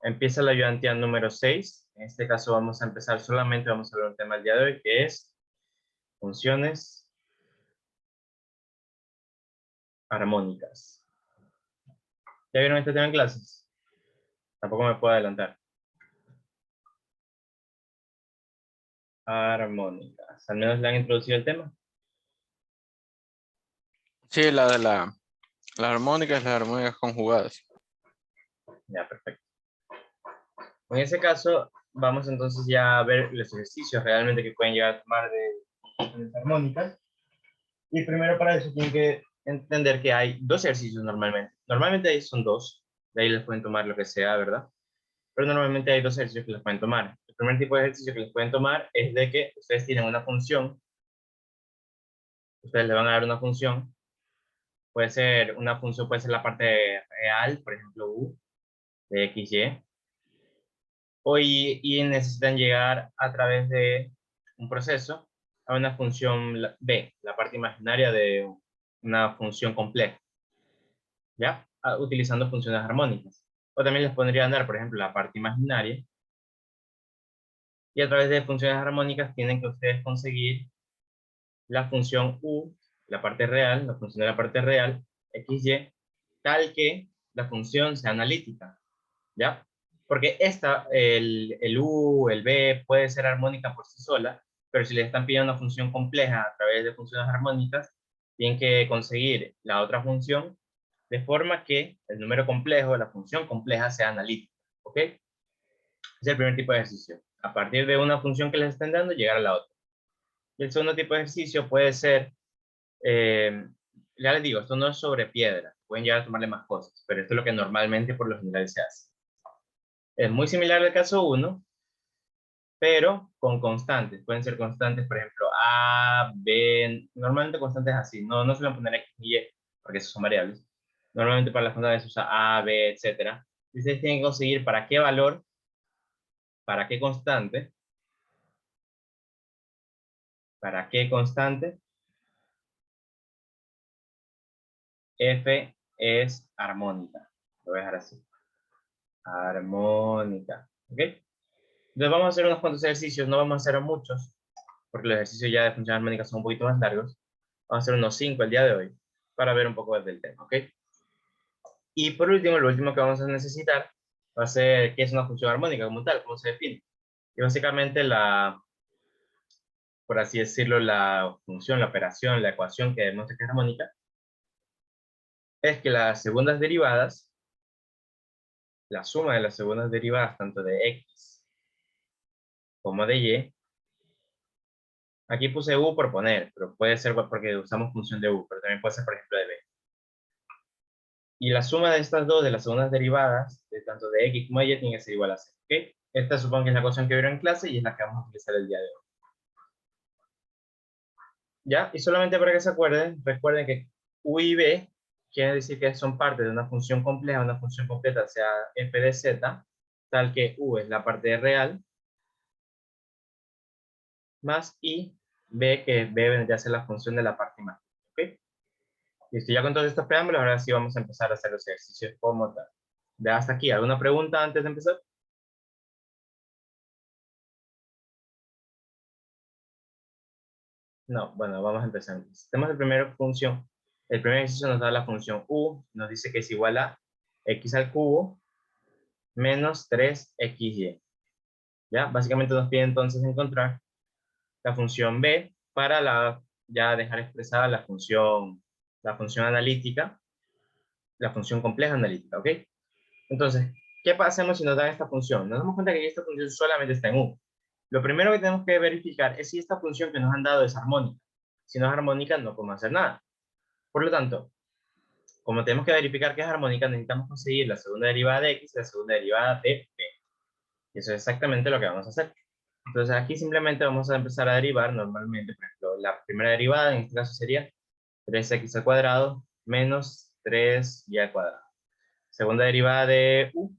Empieza la ayudantía número 6. En este caso vamos a empezar solamente, vamos a ver un tema el día de hoy, que es funciones armónicas. ¿Ya vieron este tema en clases? Tampoco me puedo adelantar. Armónicas. ¿Al menos le han introducido el tema? Sí, la de las armónicas conjugadas. Ya, perfecto. En ese caso, vamos entonces ya a ver los ejercicios realmente que pueden llegar a tomar de funciones armónicas. Y primero para eso tienen que entender que hay dos ejercicios normalmente. Normalmente ahí son dos, de ahí les pueden tomar lo que sea, ¿verdad? Pero normalmente hay dos ejercicios que les pueden tomar. El primer tipo de ejercicio que les pueden tomar es de que ustedes tienen una función, ustedes le van a dar una función, puede ser una función, puede ser la parte real, por ejemplo, u, de x, y, y necesitan llegar a través de un proceso a una función b, la parte imaginaria de una función compleja, ¿ya? Utilizando funciones armónicas. O también les podrían dar, por ejemplo, la parte imaginaria, y a través de funciones armónicas tienen que ustedes conseguir la función u, la parte real, la función de la parte real, x, y, tal que la función sea analítica, ¿ya? Porque el u, el b, puede ser armónica por sí sola, pero si les están pidiendo una función compleja a través de funciones armónicas, tienen que conseguir la otra función de forma que el número complejo, la función compleja, sea analítica, ¿ok? Ese es el primer tipo de ejercicio. A partir de una función que les estén dando, llegar a la otra. Y el segundo tipo de ejercicio puede ser, ya les digo, esto no es sobre piedra, pueden llegar a tomarle más cosas, pero esto es lo que normalmente por lo general se hace. Es muy similar al caso 1, pero con constantes. Pueden ser constantes, por ejemplo, A, B, normalmente constantes así. No suelen poner X y Y, porque esos son variables. Normalmente para las constantes se usa A, B, etc. Y ustedes tienen que conseguir para qué valor, para qué constante, F es armónica. Lo voy a dejar así. Armónica. ¿Ok? Entonces vamos a hacer unos cuantos ejercicios, no vamos a hacer muchos, porque los ejercicios ya de función armónica son un poquito más largos. Vamos a hacer unos 5 el día de hoy, para ver un poco del tema, ¿ok? Y por último, lo último que vamos a necesitar va a ser qué es una función armónica como tal, cómo se define. Y básicamente por así decirlo, la función, la operación, la ecuación que demuestra que es armónica, es que las segundas derivadas, la suma de las segundas derivadas, tanto de x como de y, aquí puse u por poner, pero puede ser porque usamos función de u, pero también puede ser, por ejemplo, de b. Y la suma de estas dos, de las segundas derivadas, de tanto de x como de y, tiene que ser igual a 0, ¿ok? Esta supongo que es la ecuación que vieron en clase y es la que vamos a utilizar el día de hoy. ¿Ya? Y solamente para que se acuerden, recuerden que u y b quiere decir que son parte de una función compleja, una función completa, sea f de z, tal que u es la parte real, más y b, que b vendría a ser la función de la parte imaginaria, ¿ok? Listo, ya con todos estos preámbulos, ahora sí vamos a empezar a hacer los ejercicios como tal. De hasta aquí, ¿alguna pregunta antes de empezar? No, bueno, vamos a empezar. Tenemos el primer función. El primer ejercicio nos da la función u, nos dice que es igual a x al cubo menos 3xy. ¿Ya? Básicamente nos pide entonces encontrar la función b para ya dejar expresada la función analítica, la función compleja analítica, ¿ok? Entonces, ¿qué hacemos si nos dan esta función? Nos damos cuenta que esta función solamente está en u. Lo primero que tenemos que verificar es si esta función que nos han dado es armónica. Si no es armónica, no podemos hacer nada. Por lo tanto, como tenemos que verificar que es armónica, necesitamos conseguir la segunda derivada de x y la segunda derivada de b. Y eso es exactamente lo que vamos a hacer. Entonces aquí simplemente vamos a empezar a derivar normalmente. Por ejemplo, la primera derivada en este caso sería 3x al cuadrado menos 3y al cuadrado. Segunda derivada de u,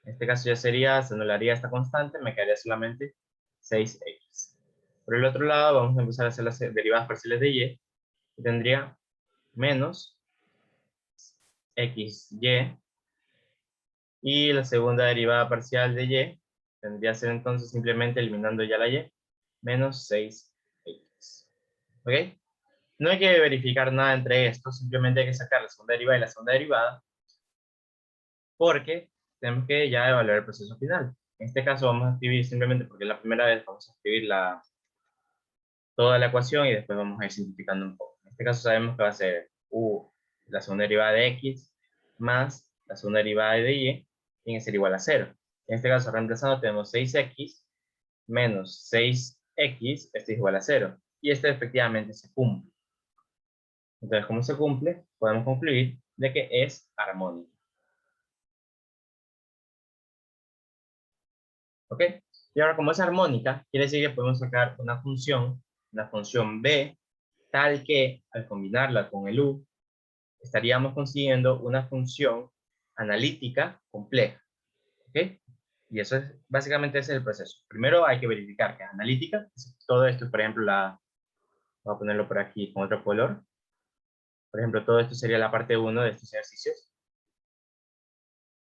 en este caso ya sería, se anularía esta constante, me quedaría solamente 6x. Por el otro lado vamos a empezar a hacer las derivadas parciales de y, y tendría menos xy Y la segunda derivada parcial de y tendría que ser entonces simplemente eliminando ya la y, menos 6x. ¿Ok? No hay que verificar nada entre estos, simplemente hay que sacar la segunda derivada y la segunda derivada, porque tenemos que ya evaluar el proceso final. En este caso vamos a escribir simplemente, porque es la primera vez, vamos a escribir toda la ecuación y después vamos a ir simplificando un poco. En este caso sabemos que va a ser la segunda derivada de x más la segunda derivada de y, tiene que ser igual a 0. En este caso, reemplazando, tenemos 6x menos 6x, esto es igual a 0. Y esto efectivamente se cumple. Entonces, como se cumple, podemos concluir de que es armónico. ¿Ok? Y ahora, como es armónica, quiere decir que podemos sacar una función b, tal que al combinarla con el u, estaríamos consiguiendo una función analítica compleja. ¿Ok? Y eso es, básicamente ese es el proceso. Primero hay que verificar que es analítica. Todo esto, por ejemplo, voy a ponerlo por aquí con otro color. Por ejemplo, todo esto sería la parte 1 de estos ejercicios.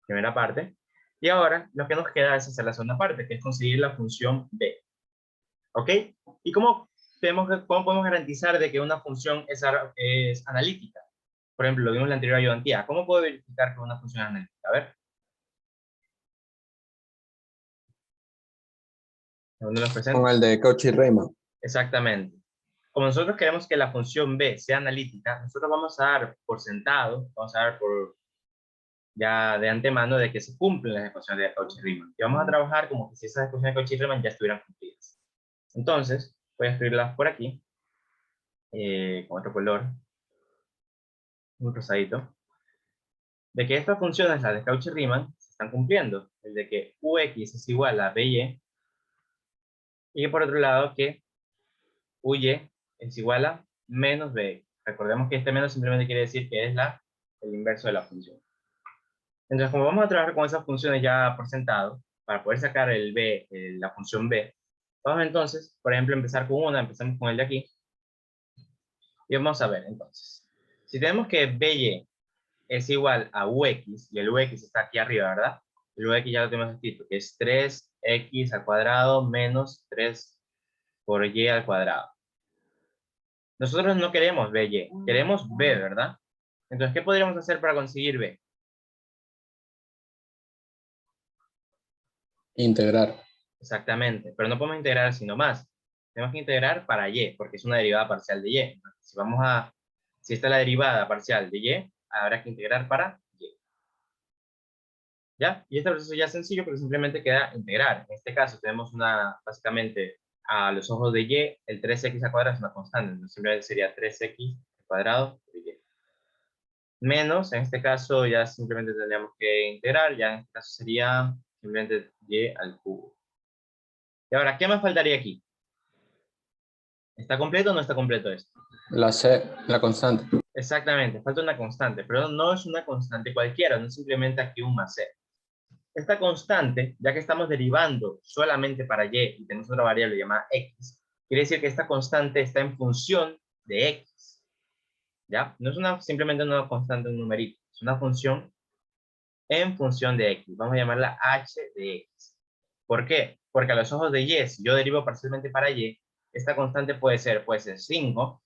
Primera parte. Y ahora lo que nos queda es hacer la segunda parte, que es conseguir la función b. ¿Ok? ¿Y cómo podemos garantizar de que una función es analítica? Por ejemplo, lo vimos en la anterior ayudantía. ¿Cómo puedo verificar que una función es analítica? A ver. ¿Dónde los presento? Con el de Cauchy-Riemann. Exactamente. Como nosotros queremos que la función b sea analítica, nosotros vamos a dar por sentado, vamos a dar por ya de antemano de que se cumplen las ecuaciones de Cauchy-Riemann. Y vamos a trabajar como que si esas ecuaciones de Cauchy-Riemann ya estuvieran cumplidas. Entonces, voy a escribirlas por aquí, con otro color, un rosadito, de que estas funciones, las de Cauchy-Riemann, se están cumpliendo. El de que ux es igual a by, y por otro lado que uy es igual a menos b. Recordemos que este menos simplemente quiere decir que es el inverso de la función. Entonces, como vamos a trabajar con esas funciones ya por sentado, para poder sacar el b, la función b, vamos entonces, por ejemplo, empezar con una, empezamos con el de aquí, y vamos a ver entonces. Si tenemos que by es igual a ux, y el ux está aquí arriba, ¿verdad? El ux ya lo tenemos escrito, que es 3x al cuadrado menos 3 por y al cuadrado. Nosotros no queremos by, queremos b, ¿verdad? Entonces, ¿qué podríamos hacer para conseguir b? Integrar. Exactamente, pero no podemos integrar sino más. Tenemos que integrar para y, porque es una derivada parcial de y. Entonces, si esta es la derivada parcial de y, habrá que integrar para y. ¿Ya? Y este proceso ya es sencillo porque simplemente queda integrar. En este caso tenemos básicamente, a los ojos de y, el 3x al cuadrado es una constante. Entonces simplemente sería 3x al cuadrado de y. Menos, en este caso ya simplemente tendríamos que integrar, ya en este caso sería simplemente y al cubo. Y ahora, ¿qué más faltaría aquí? ¿Está completo o no está completo esto? La C, la constante. Exactamente, falta una constante, pero no es una constante cualquiera, no es simplemente aquí un más c. Esta constante, ya que estamos derivando solamente para y tenemos otra variable llamada x, quiere decir que esta constante está en función de x. ¿Ya? No es simplemente una constante, un numerito, es una función en función de x. Vamos a llamarla h de x. ¿Por qué? Porque a los ojos de y, si yo derivo parcialmente para y, esta constante puede ser 5,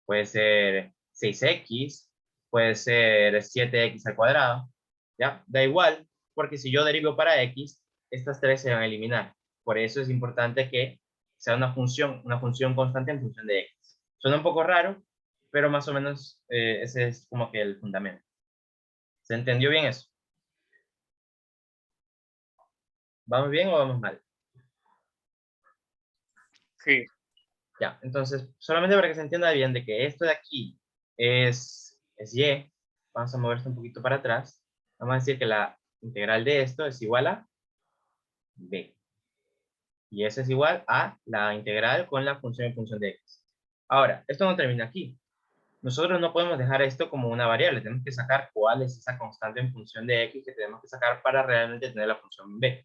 puede ser 6x, puede ser 7x al cuadrado, ¿ya? Da igual, porque si yo derivo para x, estas tres se van a eliminar. Por eso es importante que sea una función constante en función de x. Suena un poco raro, pero más o menos ese es como que el fundamento. ¿Se entendió bien eso? ¿Vamos bien o vamos mal? Sí. Ya, entonces, solamente para que se entienda bien de que esto de aquí es y, vamos a moverse un poquito para atrás, vamos a decir que la integral de esto es igual a b. Y eso es igual a la integral con la función en función de x. Ahora, esto no termina aquí. Nosotros no podemos dejar esto como una variable, tenemos que sacar cuál es esa constante en función de x que tenemos que sacar para realmente tener la función b.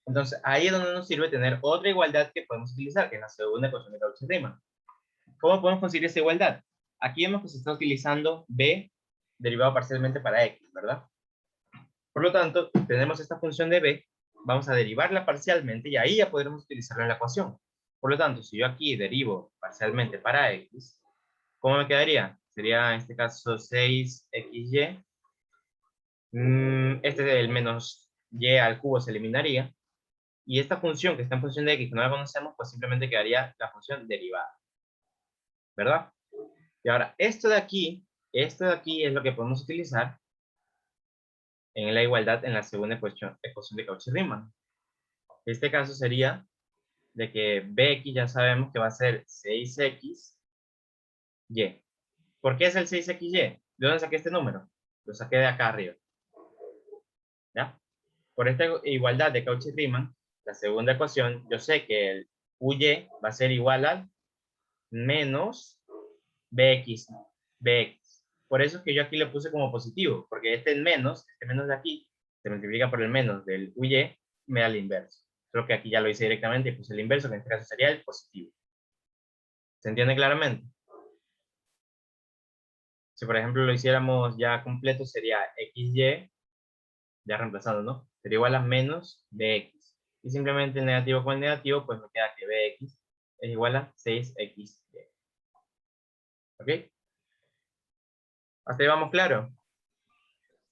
Entonces, ahí es donde nos sirve tener otra igualdad que podemos utilizar, que es la segunda ecuación de Cauchy-Riemann. ¿Cómo podemos conseguir esa igualdad? Aquí vemos que se está utilizando b derivado parcialmente para x, ¿verdad? Por lo tanto, tenemos esta función de b, vamos a derivarla parcialmente y ahí ya podremos utilizarla en la ecuación. Por lo tanto, si yo aquí derivo parcialmente para x, ¿cómo me quedaría? Sería en este caso 6xy. Este del menos y al cubo se eliminaría. Y esta función que está en función de x, que no la conocemos, pues simplemente quedaría la función derivada. ¿Verdad? Y ahora, esto de aquí es lo que podemos utilizar en la igualdad en la segunda ecuación de Cauchy-Riemann. En este caso sería de que bx ya sabemos que va a ser 6xy. ¿Por qué es el 6xy? ¿De dónde saqué este número? Lo saqué de acá arriba. ¿Ya? Por esta igualdad de Cauchy-Riemann, la segunda ecuación, yo sé que el uy va a ser igual al menos bx. Por eso es que yo aquí le puse como positivo, porque este menos de aquí, se multiplica por el menos del uy, me da el inverso. Creo que aquí ya lo hice directamente y puse el inverso, que en este caso sería el positivo. ¿Se entiende claramente? Si por ejemplo lo hiciéramos ya completo, sería xy, ya reemplazando, ¿no? Sería igual a menos bx. Y simplemente el negativo con el negativo, pues me queda que bx es igual a 6xy. ¿Ok? ¿Hasta ahí vamos claro?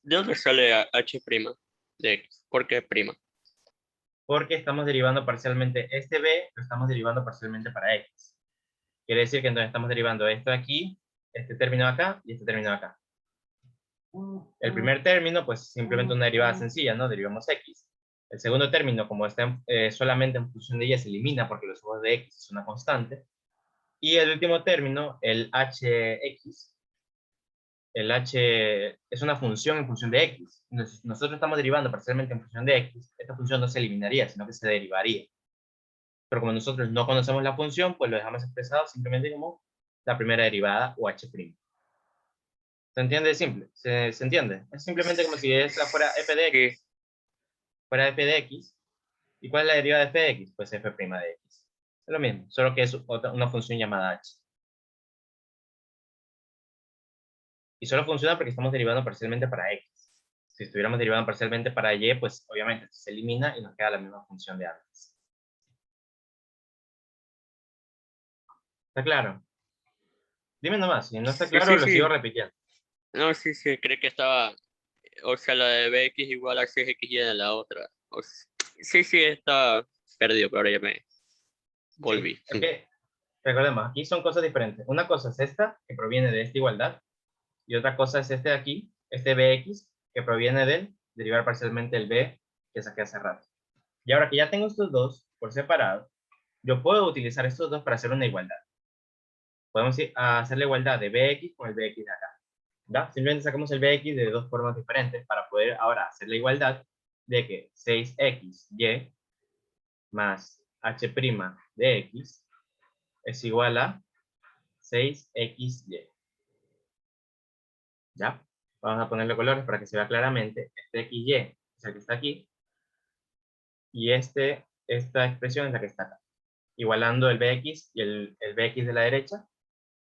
¿De dónde sale h' de x? ¿Por qué prima? Porque estamos derivando parcialmente este b, lo estamos derivando parcialmente para x. Quiere decir que entonces estamos derivando esto de aquí, este término de acá y este término de acá. El primer término, pues simplemente una derivada sencilla, ¿no? Derivamos x. El segundo término, como está solamente en función de y, se elimina porque los ojos de x es una constante. Y el último término, el hx, el h es una función en función de x. Entonces, nosotros estamos derivando parcialmente en función de x, esta función no se eliminaría, sino que se derivaría. Pero como nosotros no conocemos la función, pues lo dejamos expresado simplemente como la primera derivada o h'. ¿Se entiende? Simple. ¿Se entiende? Es simplemente como si esta fuera f de x. Sí. Fuera f de x. ¿Y cuál es la derivada de f de x? Pues f' de x. Es lo mismo, solo que es una función llamada h. Y solo funciona porque estamos derivando parcialmente para x. Si estuviéramos derivando parcialmente para y, pues obviamente se elimina y nos queda la misma función de antes. ¿Está claro? Dime nomás, si no está Sí, claro, sí, lo sigo sí. repitiendo. No, sí, sí, creo que estaba, o sea, la de bx igual a 6xy en la otra. Sí, sí, estaba perdido, pero ahora ya me Sí, volví. es que, recordemos, aquí son cosas diferentes. Una cosa es esta, que proviene de esta igualdad, y otra cosa es este de aquí, este bx, que proviene del derivar parcialmente el b que saqué hace rato. Y ahora que ya tengo estos dos por separado, yo puedo utilizar estos dos para hacer una igualdad. Podemos ir a hacer la igualdad de bx con el bx de acá. ¿Ya? Simplemente sacamos el bx de dos formas diferentes para poder ahora hacer la igualdad de que 6xy más h' de x es igual a 6xy. ¿Ya? Vamos a ponerle colores para que se vea claramente. Este xy es el que está aquí. Y esta expresión es la que está acá. Igualando el bx y el bx de la derecha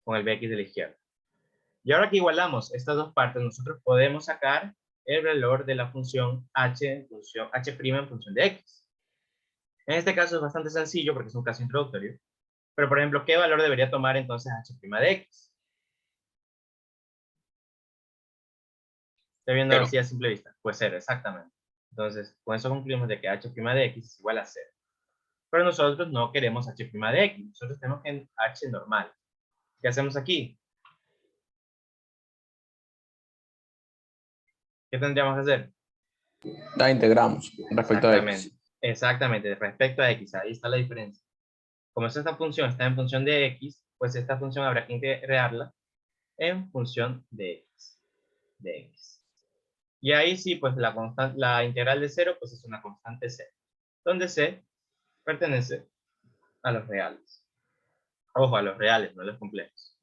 con el bx de la izquierda. Y ahora que igualamos estas dos partes, nosotros podemos sacar el valor de la función h en función de x. En este caso es bastante sencillo porque es un caso introductorio. Pero, por ejemplo, ¿qué valor debería tomar entonces h' de x? Estoy viendo Pero, así a simple vista. Pues 0, exactamente. Entonces, con eso concluimos de que h' de x es igual a 0. Pero nosotros no queremos h' de x. Nosotros tenemos que h normal. ¿Qué hacemos aquí? ¿Qué tendríamos que hacer? La integramos respecto a Exactamente. x. Exactamente, respecto a x. Ahí está la diferencia. Como esta función está en función de x, pues esta función habrá que integrarla en función de x. Y ahí sí, pues la integral de 0 pues es una constante c, donde c pertenece a los reales. Ojo, a los reales, no a los complejos.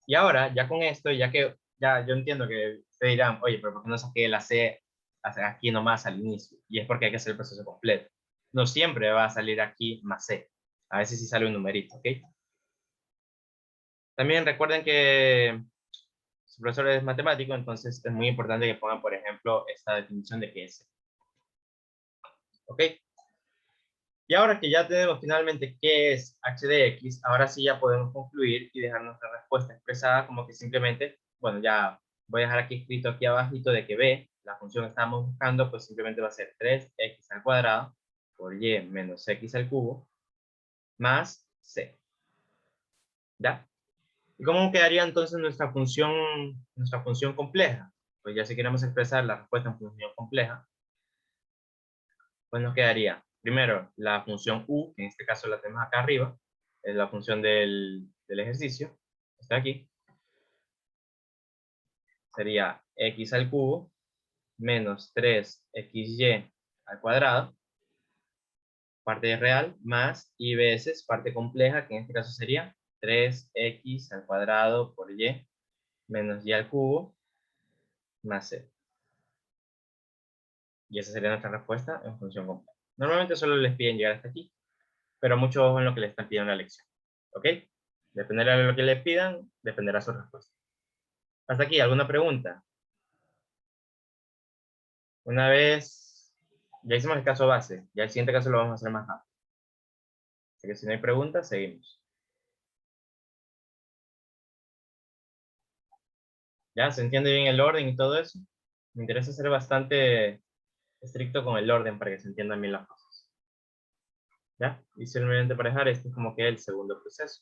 Y ahora, ya con esto, ya que ya yo entiendo que ustedes dirán, oye, pero ¿por qué no saqué la c aquí nomás al inicio? Y es porque hay que hacer el proceso completo. No siempre va a salir aquí más c. A veces sí sale un numerito, ¿ok? También recuerden que su profesor es matemático, entonces es muy importante que pongan, por ejemplo, esta definición de qué es C. ¿Ok? Y ahora que ya tenemos finalmente qué es h de x, ahora sí ya podemos concluir y dejar nuestra respuesta expresada como que simplemente, bueno, ya voy a dejar aquí escrito aquí abajito de que b, la función que estamos buscando, pues simplemente va a ser 3x al cuadrado por y menos x al cubo más c. ¿Ya? ¿Y cómo quedaría entonces nuestra función compleja? Pues ya si queremos expresar la respuesta en función compleja, pues nos quedaría primero la función u, que en este caso la tenemos acá arriba, es la función del ejercicio, está aquí. Sería x al cubo menos 3xy al cuadrado, parte real, más y veces parte compleja, que en este caso sería 3x al cuadrado por y menos y al cubo más c. Y esa sería nuestra respuesta en función compleja. Normalmente solo les piden llegar hasta aquí, pero mucho ojo en lo que les están pidiendo en la lección. ¿Ok? Dependerá de lo que les pidan, dependerá su respuesta. Hasta aquí, ¿alguna pregunta? Una vez, ya hicimos el caso base, ya el siguiente caso lo vamos a hacer más rápido. Así que si no hay preguntas, seguimos. ¿Ya? ¿Se entiende bien el orden y todo eso? Me interesa ser bastante estricto con el orden para que se entiendan bien las cosas. ¿Ya? Y simplemente para dejar, este es como que el segundo proceso.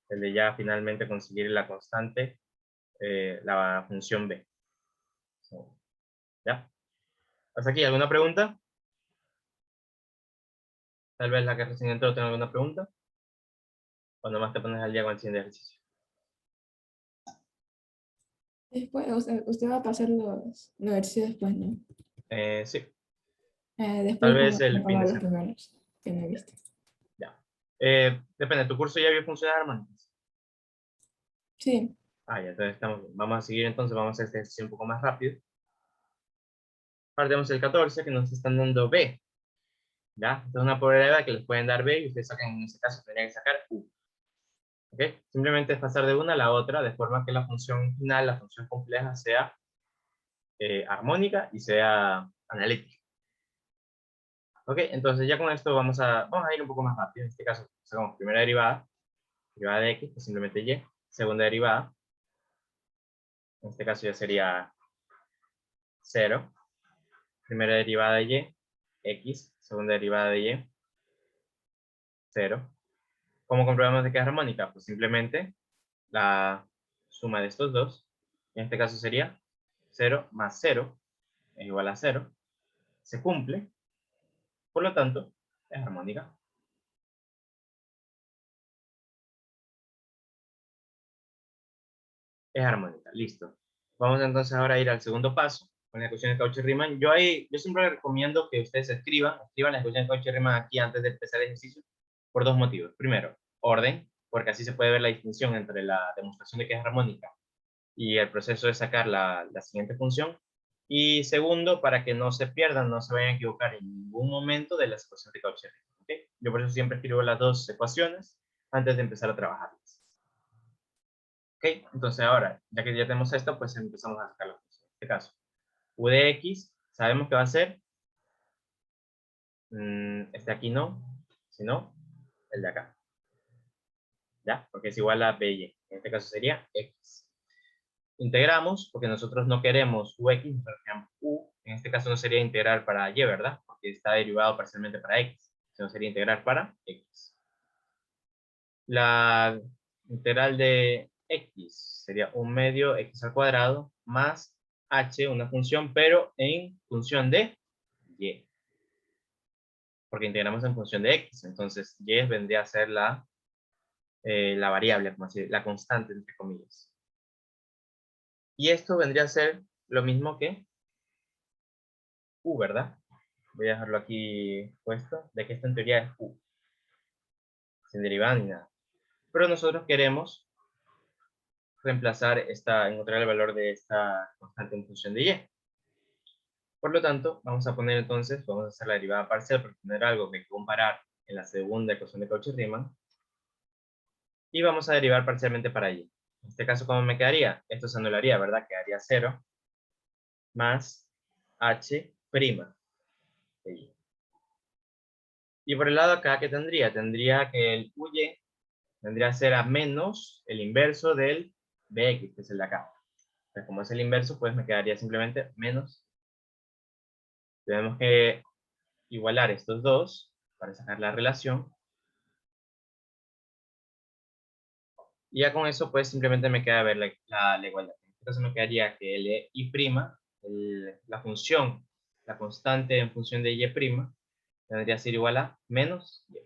El de ya finalmente conseguir la constante, la función b. ¿Ya? ¿Hasta aquí alguna pregunta? Tal vez la que recién entró tenga alguna pregunta. O nomás te pones al día con el siguiente ejercicio. Después, o sea, usted va a pasar los ejercicios después, ¿no? Sí, Después tal como vez el fin de acabar los semana. primeros que no he visto. Ya. Depende, ¿tu curso ya vio funciones armónicas? Sí, Ah, ya, entonces vamos a seguir entonces, vamos a hacer este ejercicio un poco más rápido. Ahora tenemos el 14 que nos están dando B. ¿Ya? Esta es una probabilidad que les pueden dar B y ustedes sacan, en ese caso tendrían que sacar U. ¿Ok? Simplemente es pasar de una a la otra de forma que la función final, la función compleja, sea armónica y sea analítica. ¿Ok? Entonces ya con esto vamos a ir un poco más rápido. En este caso sacamos primera derivada de x, pues simplemente y. Segunda derivada, en este caso ya sería 0. Primera derivada de y, x. Segunda derivada de y, 0. ¿Cómo comprobamos de que es armónica? Pues simplemente la suma de estos dos, en este caso sería 0 más 0 es igual a 0. Se cumple, por lo tanto, es armónica. Es armónica, listo. Vamos entonces ahora a ir al segundo paso, con la ecuación de Cauchy-Riemann. Yo siempre recomiendo que ustedes escriban la ecuación de Cauchy-Riemann aquí antes de empezar el ejercicio, por dos motivos. Primero, orden, porque así se puede ver la distinción entre la demostración de que es armónica y el proceso de sacar la siguiente función. Y segundo, para que no se pierdan, no se vayan a equivocar en ningún momento de las ecuaciones de Cauchy-Riemann. ¿Okay? Yo por eso siempre escribo las dos ecuaciones antes de empezar a trabajarlas. Ok, entonces ahora, ya que ya tenemos esto, pues empezamos a sacar la función. En este caso, u de x, sabemos que va a ser, este aquí no, sino el de acá. ¿Ya? Porque es igual a by. En este caso sería x. Integramos, porque nosotros no queremos ux, nosotros queremos u. En este caso no sería integrar para y, ¿verdad? Porque está derivado parcialmente para x. Sino sería integrar para x. La integral de x sería 1 medio x al cuadrado más h, una función, pero en función de y. Porque integramos en función de x. Entonces, y vendría a ser la variable, como así, la constante, entre comillas. Y esto vendría a ser lo mismo que u, ¿verdad? Voy a dejarlo aquí puesto, de que esto en teoría es u. Sin derivada ni nada. Pero nosotros queremos reemplazar encontrar el valor de esta constante en función de y. Por lo tanto, vamos a poner entonces, vamos a hacer la derivada parcial para tener algo que comparar en la segunda ecuación de Cauchy-Riemann. Y vamos a derivar parcialmente para y. En este caso, ¿cómo me quedaría? Esto se anularía, ¿verdad? Quedaría 0 más h' de y. Y por el lado acá, ¿qué tendría? Tendría que el uy vendría a ser a menos el inverso del bx, que es el de acá. Entonces, como es el inverso, pues me quedaría simplemente menos. Tenemos que igualar estos dos para sacar la relación. Y ya con eso, pues simplemente me queda ver la igualdad. En este caso me quedaría que el y', la función, la constante en función de y', tendría que ser igual a menos y.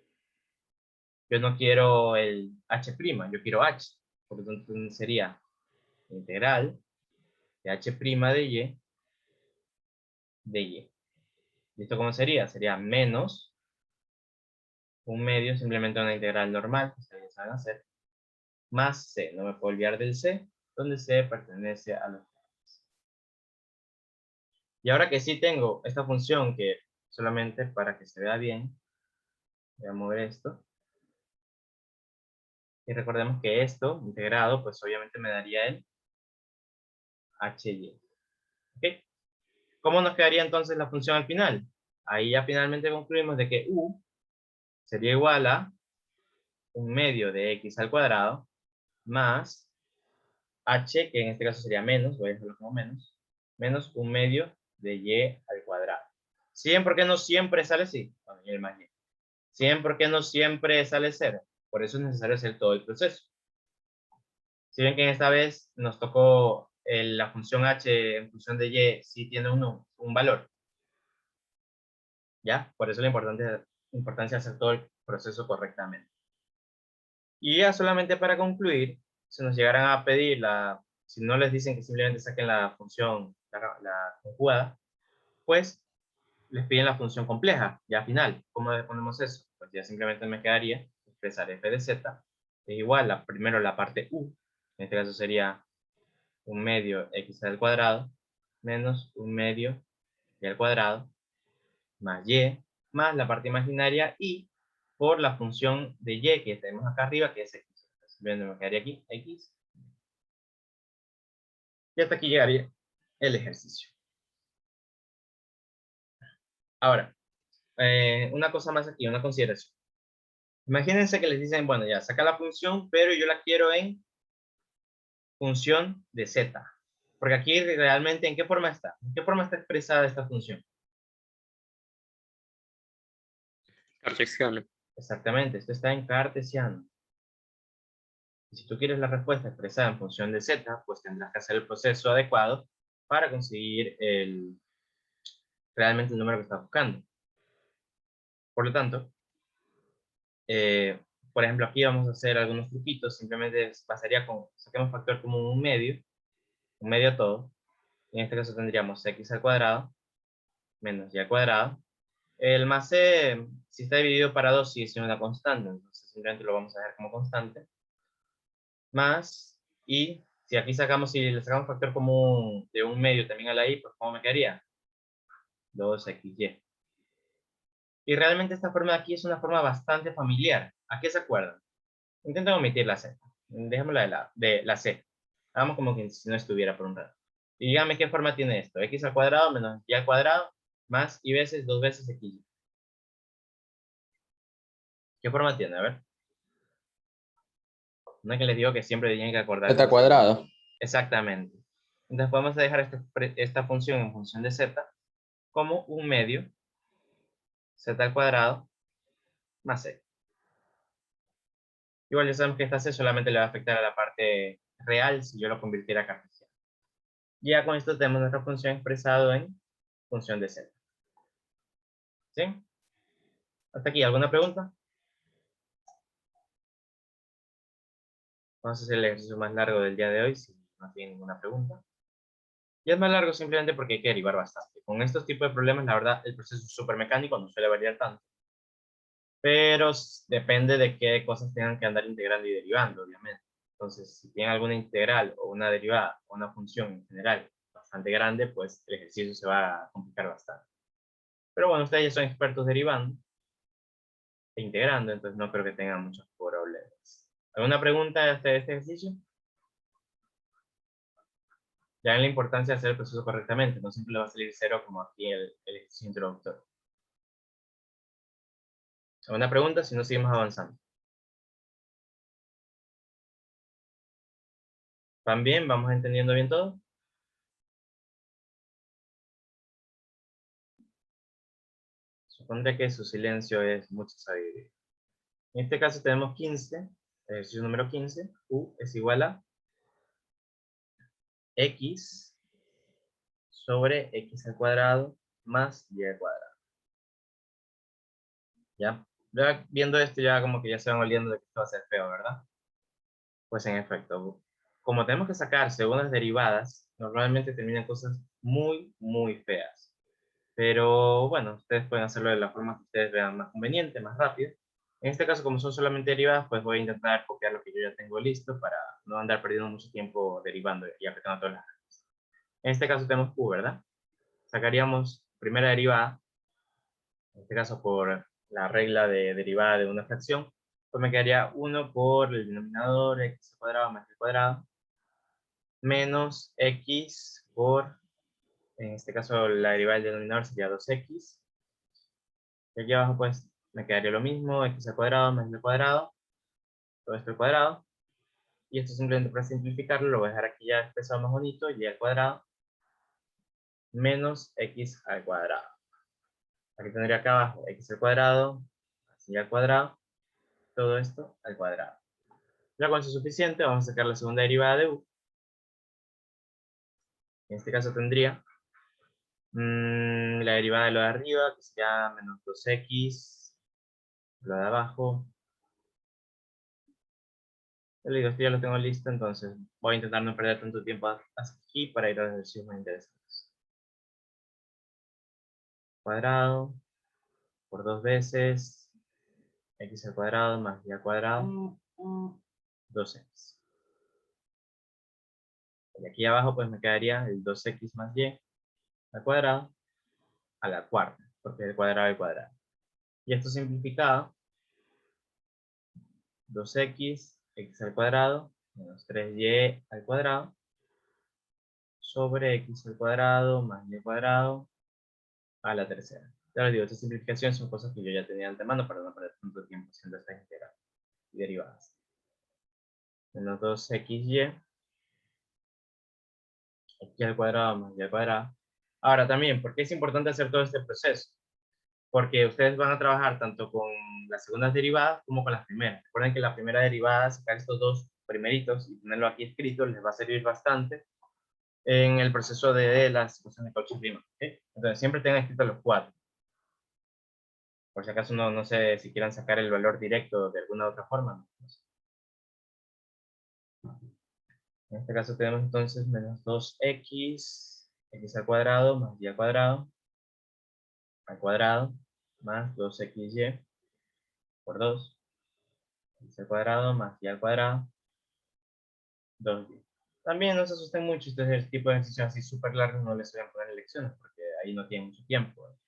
Yo no quiero el h', yo quiero h. Por lo tanto, sería integral de h' de y. ¿Y esto cómo sería? Sería menos un medio, simplemente una integral normal, que ustedes saben hacer, más c. No me puedo olvidar del c, donde c pertenece a los. Y ahora que sí tengo esta función que solamente para que se vea bien, voy a mover esto. Y recordemos que esto, integrado, pues obviamente me daría el hy. ¿Ok? ¿Cómo nos quedaría entonces la función al final? Ahí ya finalmente concluimos de que u sería igual a un medio de x al cuadrado más h, que en este caso sería menos, voy a dejarlo como menos un medio de y al cuadrado. ¿100 por qué no siempre sale así? Bueno, y el más y. 100 por qué no siempre sale 0. Por eso es necesario hacer todo el proceso. Si ven que en esta vez nos tocó la función h en función de y, si tiene un valor. ¿Ya? Por eso la importancia de hacer todo el proceso correctamente. Y ya solamente para concluir, si nos llegaran a pedir si no les dicen que simplemente saquen la función, la conjugada, pues les piden la función compleja, ya final. ¿Cómo le ponemos eso? Pues ya simplemente me quedaría expresar f de z es igual a primero la parte u, en este caso sería un medio x al cuadrado menos un medio y al cuadrado más y más la parte imaginaria y por la función de y que tenemos acá arriba que es x. Simplemente me quedaría aquí x y hasta aquí llegaría el ejercicio. Ahora, una cosa más aquí, una consideración. Imagínense que les dicen, bueno, ya, saca la función, pero yo la quiero en función de z. Porque aquí realmente, ¿en qué forma está? ¿En qué forma está expresada esta función? Cartesiano. Exactamente, esto está en cartesiano. Y si tú quieres la respuesta expresada en función de z, pues tendrás que hacer el proceso adecuado para conseguir realmente el número que estás buscando. Por lo tanto, por ejemplo, aquí vamos a hacer algunos truquitos. Simplemente pasaría con, saquemos factor común un medio todo. En este caso tendríamos x al cuadrado menos y al cuadrado. El más c, si está dividido para 2, sigue siendo una constante. Entonces simplemente lo vamos a dejar como constante. Más, y si aquí sacamos, si le sacamos factor común de un medio también a la y, pues ¿cómo me quedaría? 2xy. Y realmente esta forma de aquí es una forma bastante familiar. ¿A qué se acuerdan? Intenten omitir la z. Dejémosla de la c. Hagamos como que si no estuviera por un rato. Y díganme qué forma tiene esto. X al cuadrado menos y al cuadrado más y veces 2 veces x. ¿Qué forma tiene? A ver. No es que les digo que siempre tienen que acordar. Z cuadrado. Exactamente. Entonces podemos dejar esta función en función de z como un medio z al cuadrado más c. Igual ya sabemos que esta c solamente le va a afectar a la parte real si yo lo convirtiera a cartesiano. Ya con esto tenemos nuestra función expresado en función de z. ¿Sí? ¿Hasta aquí alguna pregunta? Vamos a hacer el ejercicio más largo del día de hoy si no tienen ninguna pregunta. Y es más largo simplemente porque hay que derivar bastante. Con estos tipos de problemas, la verdad, el proceso es súper mecánico, no suele variar tanto. Pero depende de qué cosas tengan que andar integrando y derivando, obviamente. Entonces, si tienen alguna integral o una derivada o una función en general bastante grande, pues el ejercicio se va a complicar bastante. Pero bueno, ustedes ya son expertos derivando e integrando, entonces no creo que tengan muchos problemas. ¿Alguna pregunta de este ejercicio? Ya en la importancia de hacer el proceso correctamente, no siempre le va a salir 0 como aquí el ejercicio introductorio. ¿Alguna pregunta? Si no, seguimos avanzando. ¿Van bien? ¿Vamos entendiendo bien todo? Supondré que su silencio es mucha sabiduría. En este caso tenemos 15, ejercicio número 15, U es igual a X sobre X al cuadrado más Y al cuadrado. ¿Ya? Ya viendo esto ya como que ya se van oliendo de que esto va a ser feo, ¿verdad? Pues en efecto, como tenemos que sacar segundas derivadas, normalmente terminan cosas muy, muy feas. Pero bueno, ustedes pueden hacerlo de la forma que ustedes vean más conveniente, más rápido. En este caso, como son solamente derivadas, pues voy a intentar copiar lo que yo ya tengo listo para no andar perdiendo mucho tiempo derivando y aplicando todas las reglas. En este caso tenemos Q, ¿verdad? Sacaríamos primera derivada, en este caso por la regla de derivada de una fracción, pues me quedaría 1 por el denominador x al cuadrado más el cuadrado, menos x por, en este caso la derivada del denominador sería 2x, y aquí abajo pues me quedaría lo mismo, x al cuadrado más el cuadrado, todo esto al cuadrado, y esto simplemente para simplificarlo lo voy a dejar aquí ya expresado más bonito, y al cuadrado, menos x al cuadrado. Aquí tendría acá abajo x al cuadrado, así al cuadrado, todo esto al cuadrado. Ya con eso es suficiente, vamos a sacar la segunda derivada de u. En este caso tendría la derivada de lo de arriba, que sería menos 2x, lo de abajo. Yo le digo, esto ya lo tengo listo, entonces voy a intentar no perder tanto tiempo hasta aquí para ir a los ejercicios más interesantes. Cuadrado, por 2 veces, x al cuadrado más y al cuadrado, 2x. Y aquí abajo pues me quedaría el 2x más y al cuadrado a la cuarta, porque es el cuadrado del cuadrado. Y esto simplificado, 2x, x al cuadrado, menos 3y al cuadrado, sobre x al cuadrado más y al cuadrado a la tercera. Ya les digo, estas simplificaciones son cosas que yo ya tenía de antemano para no perder tanto tiempo haciendo estas integrales y derivadas. Menos 2xy, x al cuadrado más y al cuadrado. Ahora también, ¿por qué es importante hacer todo este proceso? Porque ustedes van a trabajar tanto con las segundas derivadas como con las primeras. Recuerden que la primera derivada, sacar estos dos primeritos y tenerlo aquí escrito, les va a servir bastante en el proceso de las ecuaciones de Cauchy prima. ¿Okay? Entonces, siempre tengan escritos los 4. Por si acaso no sé si quieran sacar el valor directo de alguna otra forma. En este caso tenemos entonces menos 2x, x al cuadrado más y al cuadrado, más 2xy por 2, x al cuadrado más y al cuadrado, 2y. También no se asusten mucho, este es el tipo de ejercicios así súper largos, no les voy a poner lecciones, porque ahí no tienen mucho tiempo.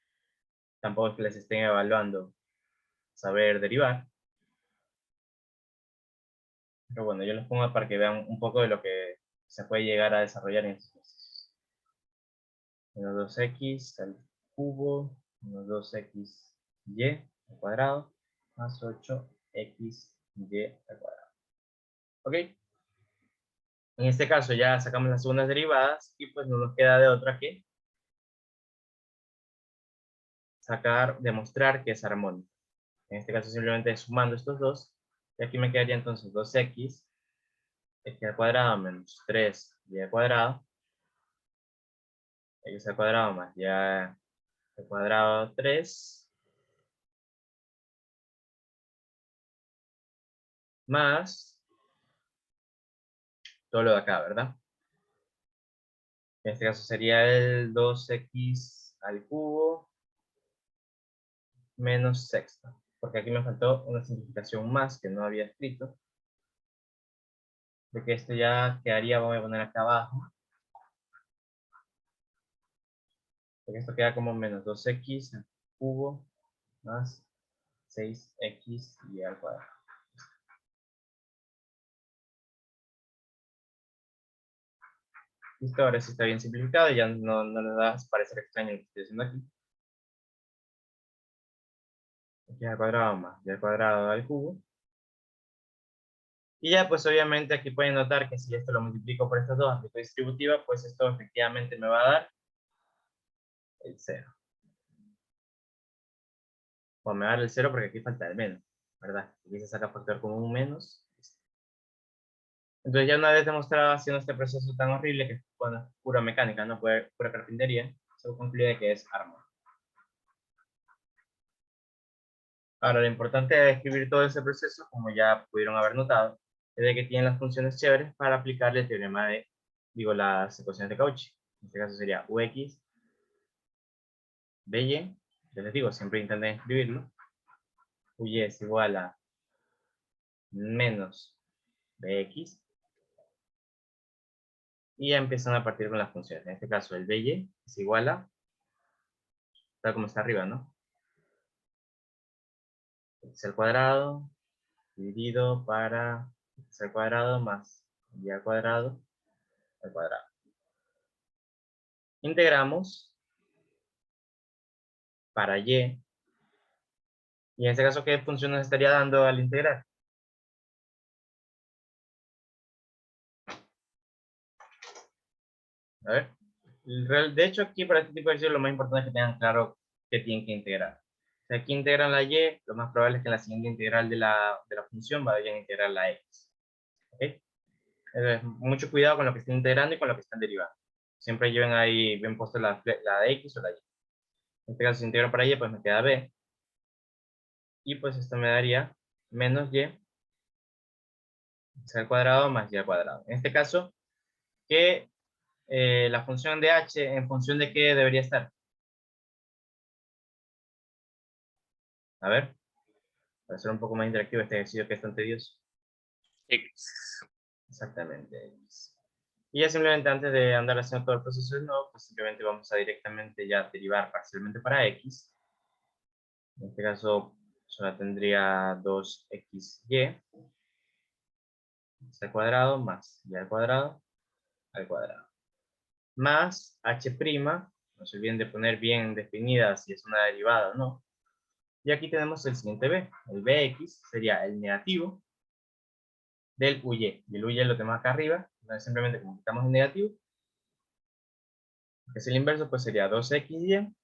Tampoco es que les estén evaluando saber derivar. Pero bueno, yo les pongo para que vean un poco de lo que se puede llegar a desarrollar en estos ejercicios. Menos 2x al cubo, menos 2xy al cuadrado, más 8xy al cuadrado. ¿Ok? En este caso ya sacamos las segundas derivadas y pues no nos queda de otra que demostrar que es armónico. En este caso simplemente sumando estos dos, y aquí me quedaría entonces 2x al cuadrado menos 3y al cuadrado, x al cuadrado más y al cuadrado 3, más todo lo de acá, ¿verdad? En este caso sería el 2x al cubo menos sexta, porque aquí me faltó una simplificación más que no había escrito, de que esto ya quedaría, voy a poner acá abajo, porque esto queda como menos 2x al cubo más 6xy al cuadrado. ¿Ok? Listo, ahora sí está bien simplificado, ya no les va a parecer extraño lo que estoy haciendo aquí. Aquí al cuadrado más y al cuadrado al cubo. Y ya, pues obviamente aquí pueden notar que si esto lo multiplico por estas dos amplitud distributiva, pues esto efectivamente me va a dar el 0. O me va a dar el 0 porque aquí falta el menos, ¿verdad? Aquí se saca factor común un menos. Entonces ya una vez demostrado haciendo este proceso tan horrible que es bueno, pura mecánica, no pura carpintería, se concluye que es armónico. Ahora, lo importante de escribir todo ese proceso, como ya pudieron haber notado, es de que tienen las funciones chéveres para aplicarle el teorema de, las ecuaciones de Cauchy. En este caso sería ux, by, yo les digo, siempre intenten escribirlo. Uy es igual a menos bx. Y ya empiezan a partir con las funciones. En este caso, el by es igual a, tal como está arriba, ¿no? X al cuadrado dividido para x al cuadrado más y al cuadrado al cuadrado. Integramos para y. Y en este caso, ¿qué función nos estaría dando al integrar? A ver. De hecho, aquí para este tipo de ejercicio lo más importante es que tengan claro qué tienen que integrar. Si aquí integran la y, lo más probable es que en la siguiente integral de la función vayan a integrar la x. ¿Okay? Entonces, mucho cuidado con lo que estén integrando y con lo que están derivando. Siempre lleven ahí bien puesto la de x o la y. En este caso, si integro para y, pues me queda b. Y pues esto me daría menos y al cuadrado más y al cuadrado. En este caso, que la función de h en función de qué debería estar. A ver, para hacer un poco más interactivo este ejercicio que es tan tedioso. X. Exactamente. Y ya simplemente antes de andar haciendo todo el proceso de nuevo, pues simplemente vamos a directamente ya derivar parcialmente para x. En este caso, solo tendría 2xy al cuadrado más y al cuadrado más h', no se olviden de poner bien definida si es una derivada o no. Y aquí tenemos el siguiente b, el bx sería el negativo del uy, y el uy lo tenemos acá arriba, entonces simplemente como quitamos el negativo, que es el inverso, pues sería 2xy,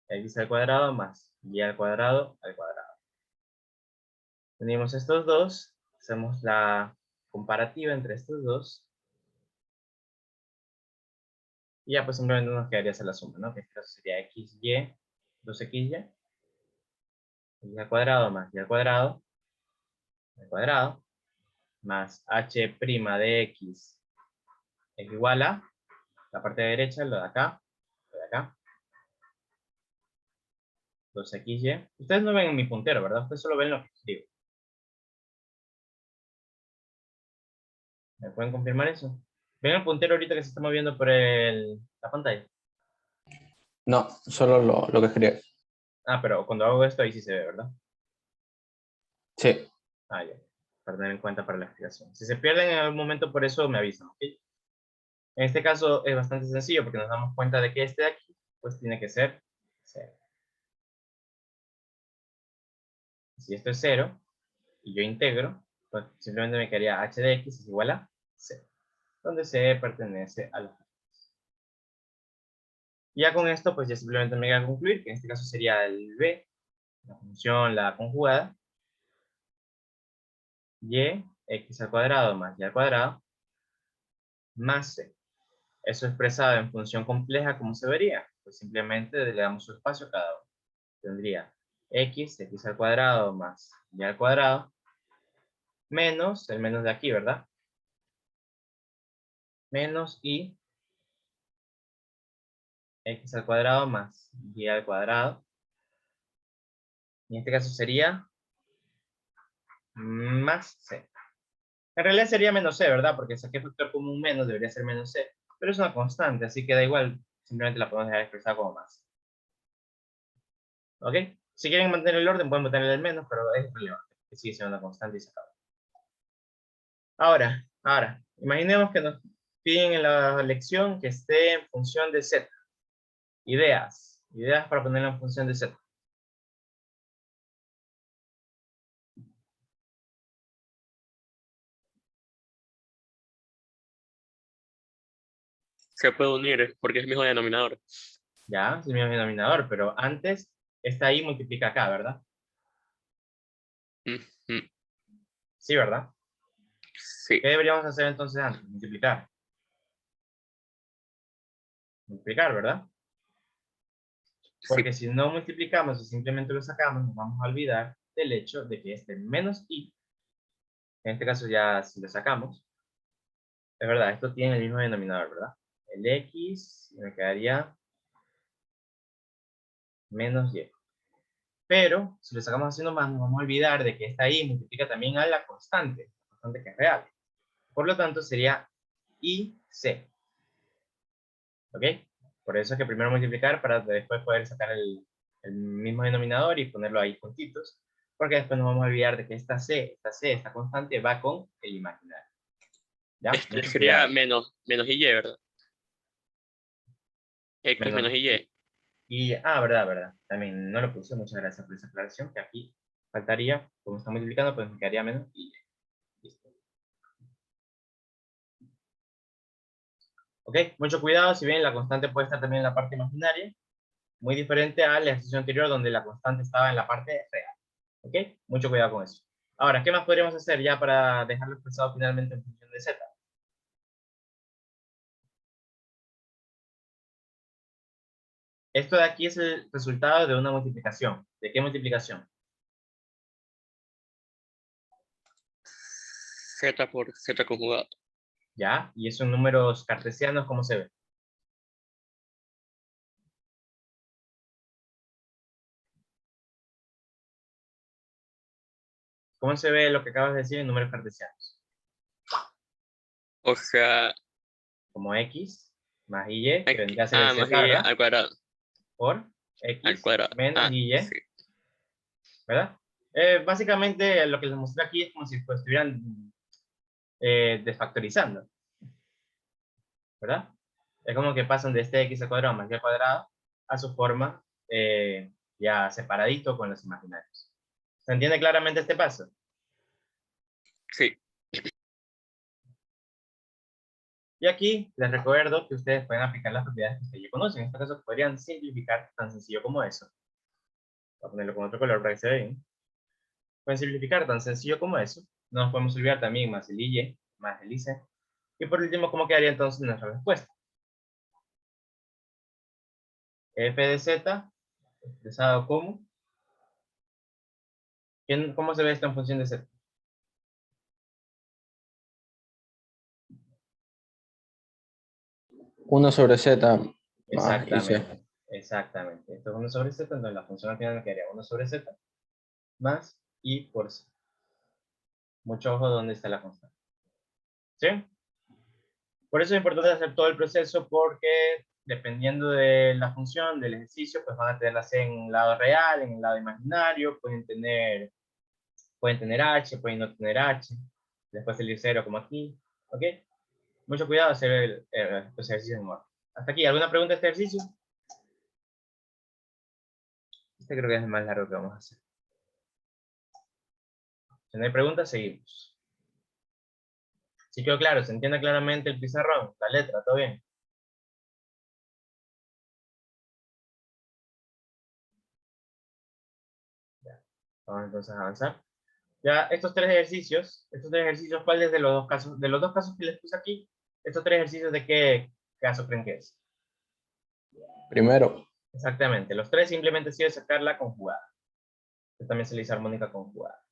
x al cuadrado más y al cuadrado. Tenemos estos dos, hacemos la comparativa entre estos dos, y ya pues simplemente nos quedaría hacer la suma, ¿no? Que en este caso sería xy, 2xy, x al cuadrado más y al cuadrado, más h' de x es igual a, la parte de derecha, lo de acá, 2xy. Ustedes no ven en mi puntero, ¿verdad? Ustedes solo ven lo que escribo. ¿Me pueden confirmar eso? ¿Ven el puntero ahorita que se está moviendo por la pantalla? No, solo lo que escribí. Ah, pero cuando hago esto ahí sí se ve, ¿verdad? Sí. Ah, ya. Para tener en cuenta para la explicación. Si se pierden en algún momento, por eso me avisan, ¿ok? En este caso es bastante sencillo porque nos damos cuenta de que este de aquí, pues tiene que ser 0. Si esto es 0 y yo integro, pues simplemente me quedaría h de x es igual a 0, donde c pertenece a la. Ya con esto, pues ya simplemente me queda concluir que en este caso sería el b, la función, la conjugada, y x al cuadrado más y al cuadrado, más c. Eso expresado en función compleja, ¿cómo se vería? Pues simplemente le damos su espacio a cada uno. Tendría x al cuadrado más y al cuadrado, menos, el menos de aquí, ¿verdad? Menos y x al cuadrado más y al cuadrado. Y en este caso sería más c. En realidad sería menos c, ¿verdad? Porque saqué factor común menos, debería ser menos c. Pero es una constante, así que da igual. Simplemente la podemos dejar expresada como más. ¿Ok? Si quieren mantener el orden, pueden mantener el menos, pero es relevante. Que sigue siendo una constante y se acaba. Ahora, imaginemos que piden en la lección que esté en función de z. Ideas para ponerlo en función de z. Se puede unir porque es el mismo denominador. Ya, es el mismo denominador, pero antes esta i multiplica acá, ¿verdad? Ujú. Sí, ¿verdad? Sí. ¿Qué deberíamos hacer entonces antes? Multiplicar. Multiplicar, ¿verdad? Porque si no multiplicamos y simplemente lo sacamos, nos vamos a olvidar del hecho de que este menos i, en este caso ya si lo sacamos, es verdad, esto tiene el mismo denominador, ¿verdad? El x me quedaría menos y. Pero si lo sacamos haciendo más, nos vamos a olvidar de que esta i multiplica también a la constante que es real. Por lo tanto, sería ic. ¿Ok? Por eso es que primero multiplicar para después poder sacar el mismo denominador y ponerlo ahí juntitos. Porque después nos vamos a olvidar de que esta esta constante va con el imaginario. ¿Ya? Este Mucho sería cuidado. menos y, ¿verdad? X menos Menos y. verdad. También no lo puse. Muchas gracias por esa aclaración. Que aquí faltaría, como está multiplicando, pues me quedaría menos y. Listo. ¿Ok? Mucho cuidado. Si bien la constante puede estar también en la parte imaginaria, muy diferente al ejercicio anterior donde la constante estaba en la parte real. ¿Ok? Mucho cuidado con eso. Ahora, ¿qué más podríamos hacer ya para dejarlo expresado finalmente en función de z? Esto de aquí es el resultado de una multiplicación. ¿De qué multiplicación? Z por Z conjugado. ¿Ya? Y esos números cartesianos, ¿cómo se ve? ¿Cómo se ve lo que acabas de decir en números cartesianos? O sea, Como x más y, que vendría a ser el z, más y ¿verdad? al cuadrado. Por Al x cuadrado. menos y, Sí. ¿verdad? Básicamente lo que les mostré aquí es como si pues, estuvieran desfactorizando, ¿verdad? Es como que pasan de este x al cuadrado más y al cuadrado a su forma ya separadito con los imaginarios. ¿Se entiende claramente este paso? Sí. Y aquí les recuerdo que ustedes pueden aplicar las propiedades que ustedes ya conocen. En este caso podrían simplificar tan sencillo como eso. Voy a ponerlo con otro color para que se vea bien. Pueden simplificar tan sencillo como eso. No nos podemos olvidar también más el y, más el ic. Y por último, ¿cómo quedaría entonces nuestra respuesta? F de z expresado como. ¿Cómo se ve esto en función de z? Uno sobre z más y c. Exactamente. Exactamente. Esto es 1 sobre z, entonces la función al final me quedaría 1 sobre z más i por c. Mucho ojo dónde está la constante. ¿Sí? Por eso es importante hacer todo el proceso porque dependiendo de la función, del ejercicio, pues van a tenerlas en un lado real, en el lado imaginario, pueden tener h, pueden no tener h, después salir 0 como aquí, ¿ok? Mucho cuidado hacer los ejercicios en orden. Hasta aquí, ¿alguna pregunta de este ejercicio? Este creo que es el más largo que vamos a hacer. Si no hay preguntas, seguimos. Si quedó claro, se entiende claramente el pizarrón, la letra, ¿todo bien? Ya. Vamos entonces a avanzar. Ya, estos tres ejercicios, ¿cuáles de los dos casos? De los dos casos que les puse aquí, estos tres ejercicios, ¿de qué caso creen que es? Primero, Exactamente, los tres simplemente ha sido sacar la conjugada. Esto también se le dice armónica conjugada.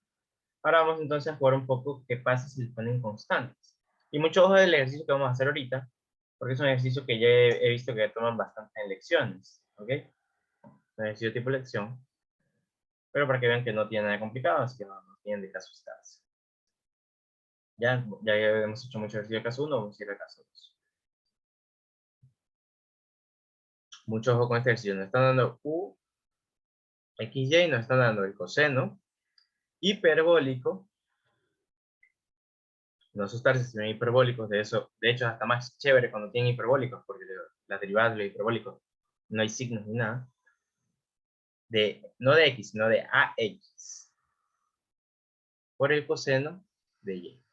Ahora vamos entonces a jugar un poco qué pasa si les ponen constantes. Y mucho ojo del ejercicio que vamos a hacer ahorita, porque es un ejercicio que ya he visto que toman bastante en lecciones, ¿ok? Es un ejercicio tipo lección, pero para que vean que no tiene nada complicado, así que no tienen de caso estarse. Ya hemos hecho mucho ejercicio de caso 1, vamos a ir al caso 2. Mucho ojo con este ejercicio. Nos están dando u, x, y, nos están dando el coseno hiperbólico no asustarse si ven hiperbólicos, de hecho hasta más chévere cuando tienen hiperbólicos, porque las derivadas de los hiperbólicos no hay signos ni nada. No de x, sino de ax por el coseno de y.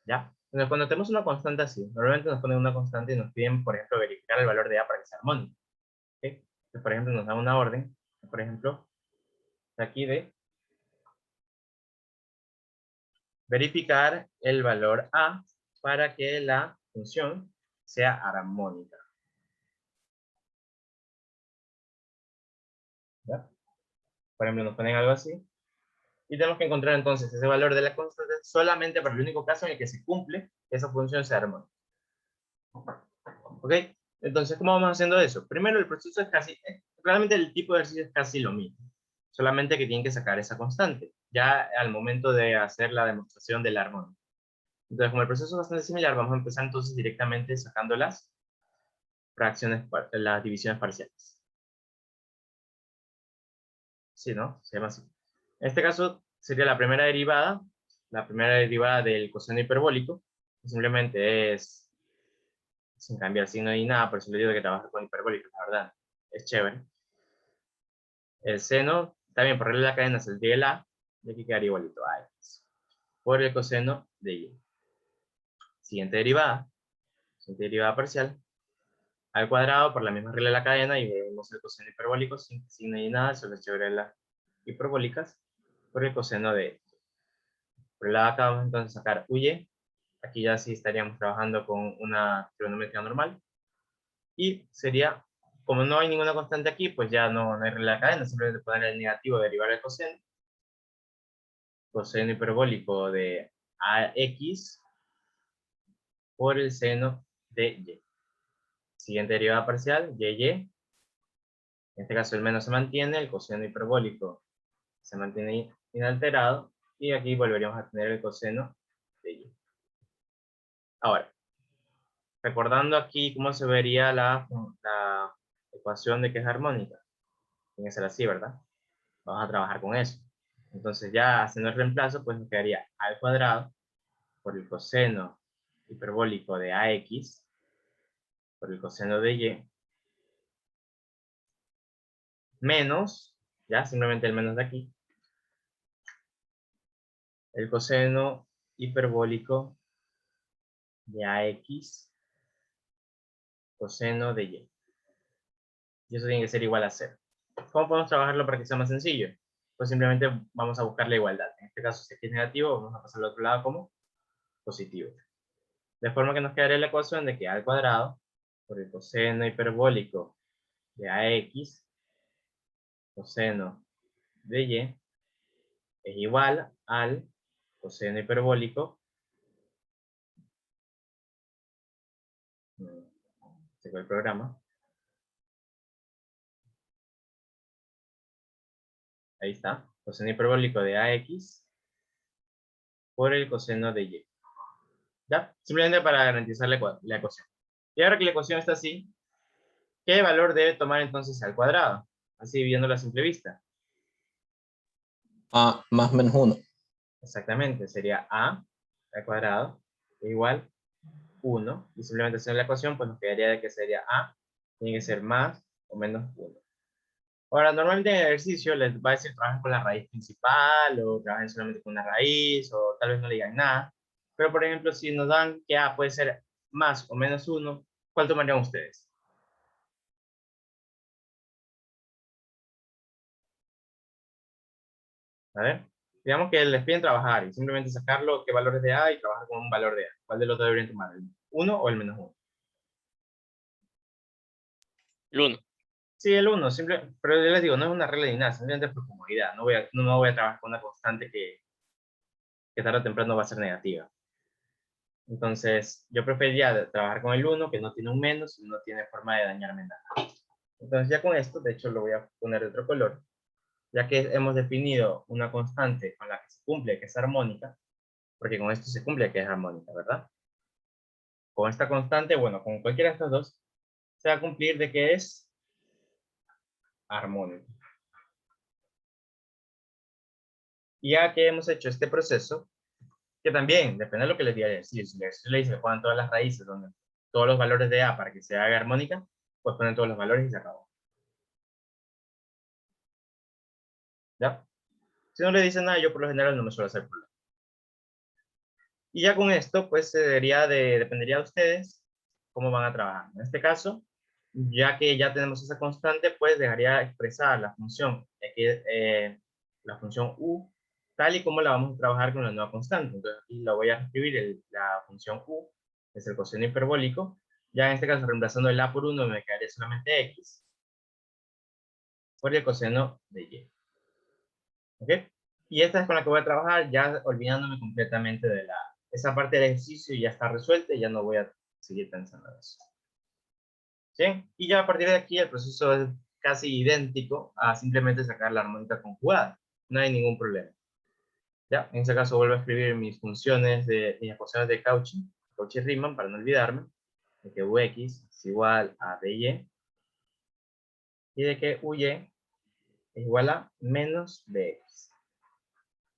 ¿Ya? Entonces, cuando tenemos una constante así, normalmente nos ponen una constante y nos piden, por ejemplo, verificar el valor de a para que sea armónico. ¿Okay? Entonces, por ejemplo, nos da una orden, por ejemplo, aquí de verificar el valor a para que la función sea armónica. ¿Ya? Por ejemplo, nos ponen algo así. Y tenemos que encontrar entonces ese valor de la constante solamente para el único caso en el que se cumple que esa función sea armónica. ¿Ok? Entonces, ¿cómo vamos haciendo eso? Primero, el proceso es realmente el tipo de ejercicio es casi lo mismo. Solamente que tienen que sacar esa constante, ya al momento de hacer la demostración del armónico. Entonces, como el proceso es bastante similar, vamos a empezar entonces directamente sacando las fracciones, las divisiones parciales. Sí, ¿no? Se llama así. En este caso, sería la primera derivada del coseno hiperbólico. Simplemente es, sin cambiar signo ni nada, por eso le digo que trabaja con hiperbólicos, la verdad. Es chévere. El seno, también por regla de la cadena saldría el a, y aquí quedaría igualito a x. Por el coseno de y. Siguiente derivada parcial, al cuadrado por la misma regla de la cadena, y vemos el coseno hiperbólico sin signo ni nada, solo es chévere las hiperbólicas, por el coseno de x. Por el lado de acá vamos entonces a sacar uy. Aquí ya sí estaríamos trabajando con una trigonometría normal. Y sería, como no hay ninguna constante aquí, pues ya no hay regla de la cadena, simplemente poner el negativo, derivar el coseno. Coseno hiperbólico de ax por el seno de y. Siguiente derivada parcial, y. En este caso el menos se mantiene, el coseno hiperbólico se mantiene inalterado, y aquí volveríamos a tener el coseno de y. Ahora, recordando aquí cómo se vería la ecuación de que es armónica. Tiene que ser así, ¿verdad? Vamos a trabajar con eso. Entonces ya haciendo el reemplazo, pues nos quedaría al cuadrado por el coseno hiperbólico de ax por el coseno de y menos, ya simplemente el menos de aquí, el coseno hiperbólico de ax coseno de y. Y eso tiene que ser igual a 0. ¿Cómo podemos trabajarlo para que sea más sencillo? Pues simplemente vamos a buscar la igualdad. En este caso, si aquí es negativo, vamos a pasar al otro lado como positivo. De forma que nos quedaría la ecuación de que a al cuadrado por el coseno hiperbólico de ax coseno de y es igual al coseno hiperbólico, tengo el programa, ahí está, coseno hiperbólico de ax por el coseno de y. ¿Ya? Simplemente para garantizar la ecuación. Y ahora que la ecuación está así, ¿qué valor debe tomar entonces al cuadrado? Así viéndolo a simple vista. A más menos 1. Exactamente, sería a al cuadrado igual 1. Y simplemente haciendo la ecuación, pues nos quedaría de que sería a, tiene que ser más o menos 1. Ahora, normalmente en el ejercicio les va a decir trabajen con la raíz principal, o trabajen solamente con una raíz, o tal vez no le digan nada. Pero, por ejemplo, si nos dan que a puede ser más o menos 1, ¿cuál tomarían ustedes? A ver, digamos que les piden trabajar y simplemente sacarlo, qué valores de a y trabajar con un valor de a. ¿Cuál de los dos deberían tomar? ¿El 1 o el menos 1? El 1. Sí, el 1, pero yo les digo, no es una regla ni nada, simplemente por comodidad. No voy a trabajar con una constante que tarde o temprano va a ser negativa. Entonces, yo preferiría trabajar con el 1, que no tiene un menos y no tiene forma de dañarme nada. Entonces, ya con esto, de hecho, lo voy a poner de otro color, ya que hemos definido una constante con la que se cumple que es armónica, porque con esto se cumple que es armónica, ¿verdad? Con esta constante, bueno, con cualquiera de estas dos, se va a cumplir de que es armónica. Y ya que hemos hecho este proceso, Que también, depende de lo que les diga el ejercicio. Si el ejercicio le dice que pongan todas las raíces, donde todos los valores de A para que se haga armónica, pues ponen todos los valores y se acabó. ¿Ya? Si no le dicen nada, yo por lo general no me suelo hacer problema. Y ya con esto, pues dependería de ustedes cómo van a trabajar. En este caso, ya que ya tenemos esa constante, pues dejaría expresar la función, la función u, tal y como la vamos a trabajar con la nueva constante. Entonces aquí la voy a escribir, la función u, es el coseno hiperbólico. Ya en este caso, reemplazando el a por 1, me quedaría solamente x por el coseno de y. ¿Ok? Y esta es con la que voy a trabajar, ya olvidándome completamente de esa parte del ejercicio ya está resuelta y ya no voy a seguir pensando en eso. ¿Sí? Y ya a partir de aquí el proceso es casi idéntico a simplemente sacar la armónica conjugada. No hay ningún problema. ¿Ya? En este caso vuelvo a escribir mis funciones mis ecuaciones de Cauchy y Riemann para no olvidarme de que ux es igual a dy y de que uy es igual a menos bx.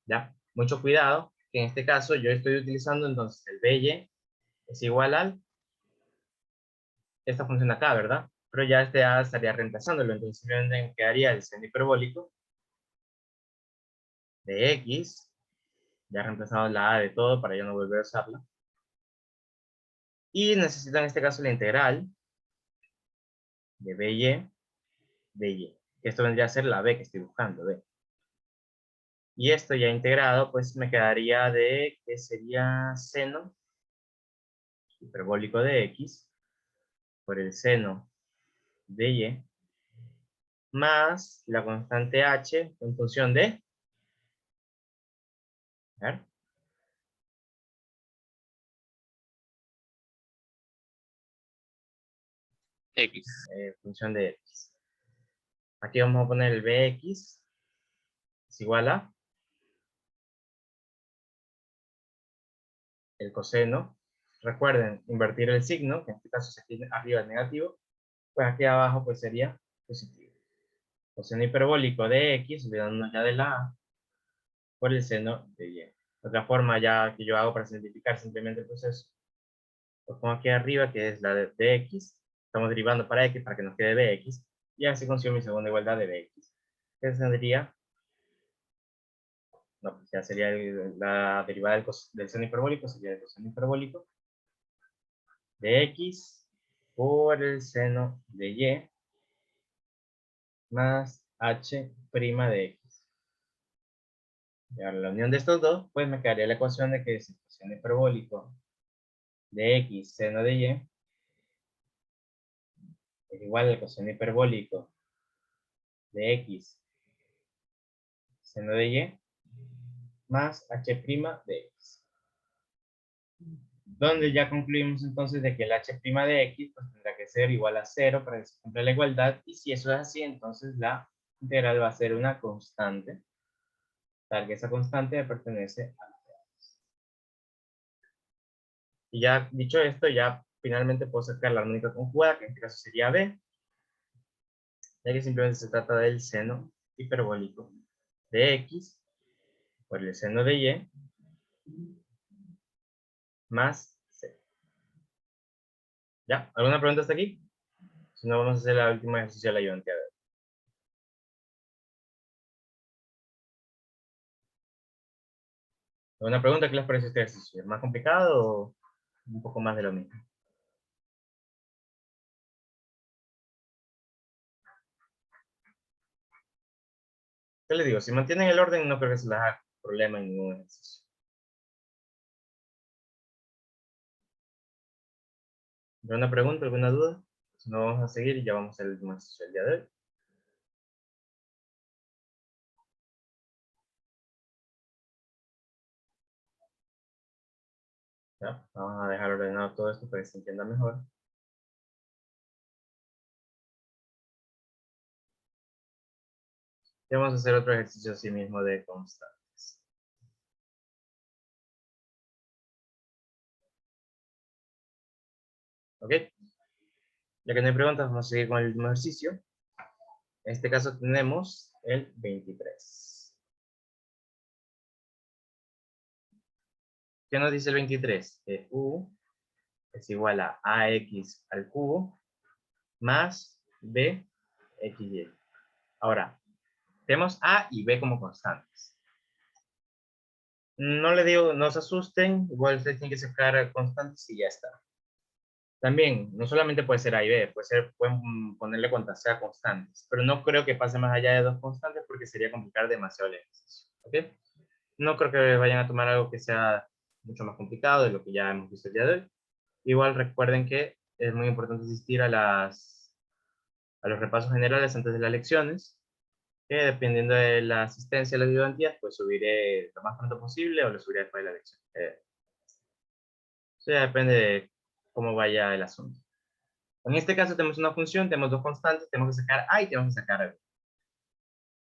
¿Ya? Mucho cuidado, que en este caso yo estoy utilizando entonces el by es igual al, esta función de acá, ¿verdad? Pero ya este a estaría reemplazándolo, entonces simplemente quedaría el seno hiperbólico de x, ya reemplazamos la a de todo para ya no volver a usarla. Y necesito en este caso la integral de by de y, que esto vendría a ser la b que estoy buscando, b. Y esto ya integrado, pues me quedaría de, que sería seno hiperbólico de x por el seno de y más la constante h en función de, a ver, X. función de x. Aquí vamos a poner el bx es igual a el coseno. Recuerden, invertir el signo, que en este caso si aquí arriba es negativo, pues aquí abajo pues sería positivo. Coseno hiperbólico de x, olvidándonos ya de la a, por el seno de y. Otra forma ya que yo hago para simplificar simplemente el proceso, lo pongo aquí arriba, que es la de bx, estamos derivando para x, para que nos quede bx, y así consigo mi segunda igualdad de bx. ¿Qué tendría? No, pues ya sería la derivada del seno hiperbólico, sería el coseno hiperbólico de x por el seno de y más h' de x. Y ahora la unión de estos dos, pues me quedaría la ecuación de que es el coseno hiperbólico de x seno de y es igual al coseno hiperbólico de x seno de y más h' de x. Donde ya concluimos entonces de que el h' de x pues, tendrá que ser igual a 0 para que se cumpla la igualdad, y si eso es así, entonces la integral va a ser una constante, tal que esa constante pertenece a la x. Y ya dicho esto, ya finalmente puedo sacar la armónica conjugada, que en este caso sería b, ya que simplemente se trata del seno hiperbólico de x por el seno de y más c. ¿Ya? ¿Alguna pregunta hasta aquí? Si no, vamos a hacer la última ejercicio de la ayudante. ¿Alguna pregunta? ¿Qué les parece este ejercicio? ¿Es más complicado o un poco más de lo mismo? ¿Qué les digo? Si mantienen el orden, no creo que se les haga problema en ningún ejercicio. ¿Alguna pregunta? ¿Alguna duda? Si no, vamos a seguir y ya vamos a hacer el último ejercicio del día de hoy. ¿Ya? Vamos a dejar ordenado todo esto para que se entienda mejor. Y vamos a hacer otro ejercicio así mismo de constantes. ¿Ok? Ya que no hay preguntas, vamos a seguir con el último ejercicio. En este caso tenemos el 23. ¿Qué nos dice el 23? Que u es igual a ax al cubo más bxy. Ahora, tenemos a y b como constantes. No le digo, no se asusten, igual ustedes tienen que sacar constantes y ya está. También, no solamente puede ser a y b, pueden ponerle cuantas sea constantes, pero no creo que pase más allá de 2 constantes porque sería complicar demasiado el ejercicio. ¿Ok? No creo que vayan a tomar algo que sea mucho más complicado de lo que ya hemos visto el día de hoy. Igual recuerden que es muy importante asistir a los repasos generales antes de las lecciones, que dependiendo de la asistencia a las ayudantías, pues subiré lo más pronto posible o lo subiré después de la lección. Eso ya depende de cómo vaya el asunto. En este caso tenemos una función, tenemos 2 constantes, tenemos que sacar a y tenemos que sacar b.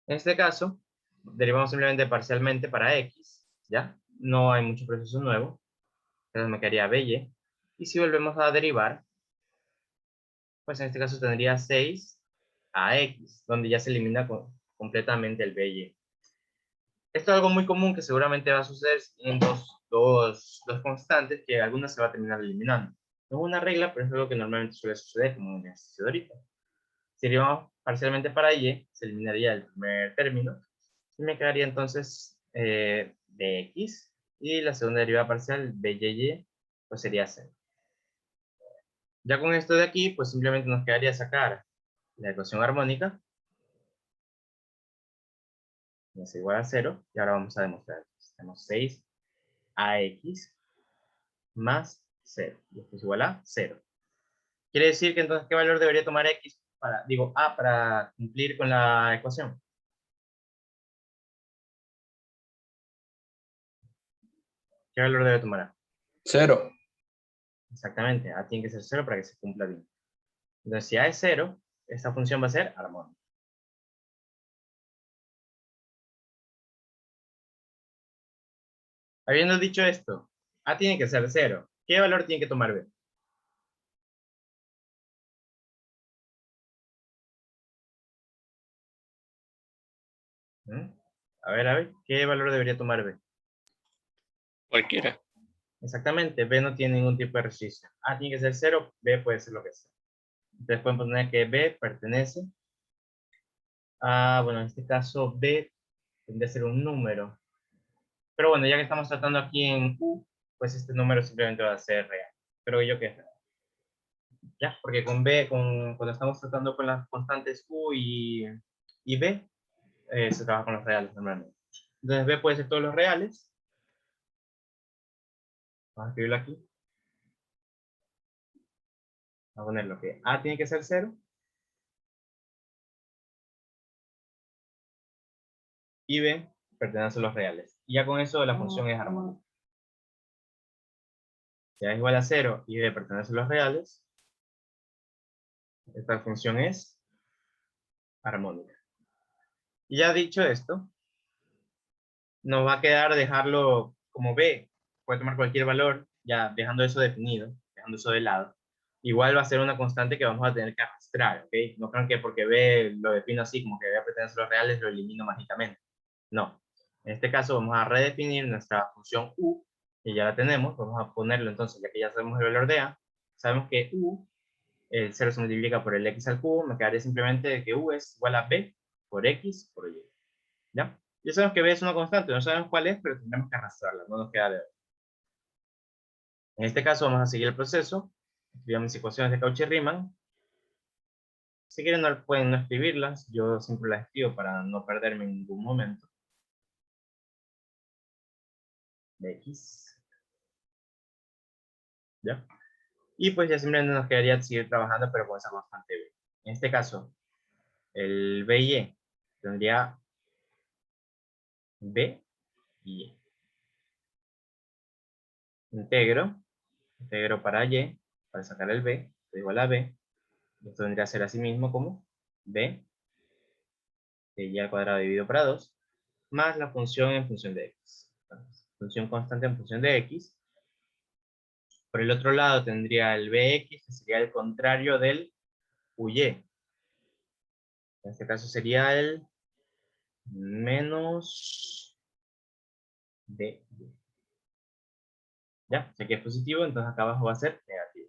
En este caso, derivamos simplemente parcialmente para x, ¿ya? No hay mucho proceso nuevo. Entonces me quedaría by. Y si volvemos a derivar, pues en este caso tendría 6 a x, donde ya se elimina completamente el by. Esto es algo muy común que seguramente va a suceder en dos constantes que alguna se va a terminar eliminando. No es una regla, pero es algo que normalmente suele suceder, como en el ejercicio de ahorita. Si derivamos parcialmente para y, se eliminaría el primer término y me quedaría entonces bx y la segunda derivada parcial by pues sería 0. Ya con esto de aquí, pues simplemente nos quedaría sacar la ecuación armónica, es igual a 0, y ahora vamos a demostrar. Tenemos 6ax más 0, y esto es igual a 0. Quiere decir que entonces, ¿qué valor debería tomar x a para cumplir con la ecuación? ¿Qué valor debe tomar a? 0. Exactamente, a tiene que ser 0 para que se cumpla bien. Entonces, si a es 0, esta función va a ser armónica. Habiendo dicho esto, a tiene que ser 0. ¿Qué valor tiene que tomar b? ¿Mm? A ver, ¿qué valor debería tomar b? Cualquiera. Exactamente, b no tiene ningún tipo de resistencia. A tiene que ser 0, b puede ser lo que sea. Entonces pueden poner que b pertenece a, bueno, en este caso b tendría que ser un número. Pero bueno, ya que estamos tratando aquí en u, pues este número simplemente va a ser real. Creo yo que es real. ¿Ya? Porque con b, cuando estamos tratando con las constantes u y b, se trabaja con los reales normalmente. Entonces b puede ser todos los reales. Vamos a escribirlo aquí. Vamos a ponerlo que a tiene que ser 0. Y b pertenece a los reales. Y ya con eso la función es armónica. Si a es igual a 0 y b pertenece a los reales, esta función es armónica. Y ya dicho esto, nos va a quedar dejarlo como b. Puede tomar cualquier valor, ya dejando eso definido, dejando eso de lado. Igual va a ser una constante que vamos a tener que arrastrar, ¿ok? No crean que porque b lo defino así, como que b pertenece a los reales, lo elimino mágicamente. No. En este caso vamos a redefinir nuestra función u, que ya la tenemos. Vamos a ponerlo entonces, ya que ya sabemos el valor de a. Sabemos que u, el 0 se multiplica por el x al cubo. Me quedaría simplemente que u es igual a b por x por y. ¿Ya? Ya sabemos que b es una constante, no sabemos cuál es, pero tendremos que arrastrarla, no nos queda de otra. En este caso vamos a seguir el proceso. Escribamos mis ecuaciones de Cauchy-Riemann. Si quieren pueden no escribirlas, yo siempre las escribo para no perderme en ningún momento. De x. ¿Ya? Y pues ya simplemente nos quedaría seguir trabajando, pero con esa constante b. En este caso, el b y e tendría b y e. Integro para y, para sacar el b, es igual a b. Esto vendría a ser así mismo como b de y al cuadrado dividido para 2, más la función en función de x. Entonces, función constante en función de x. Por el otro lado tendría el bx, que sería el contrario del uy. En este caso sería el menos dy. ¿Ya? Si aquí es positivo, entonces acá abajo va a ser negativo.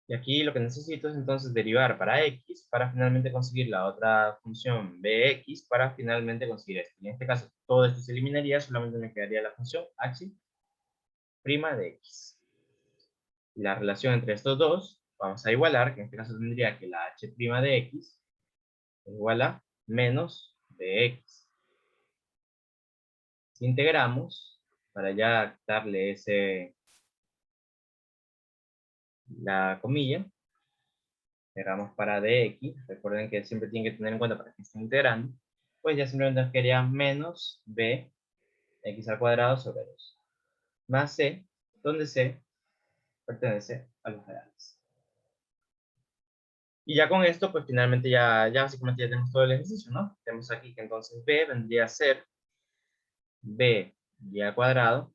Y aquí lo que necesito es entonces derivar para x, para finalmente conseguir la otra función bx, para finalmente conseguir esto. Y en este caso, todo esto se eliminaría, solamente me quedaría la función h' de x. Y la relación entre estos dos, vamos a igualar, que en este caso tendría que la h' de x es igual a menos bx. Si integramos, para ya darle la comilla, integramos para dx, recuerden que siempre tienen que tener en cuenta para que estén integrando, pues ya simplemente nos quedaría menos b x al cuadrado sobre 2, más c, donde c pertenece a los reales. Y ya con esto, pues finalmente ya básicamente ya tenemos todo el ejercicio, ¿no? Tenemos aquí que entonces b vendría a ser b y al cuadrado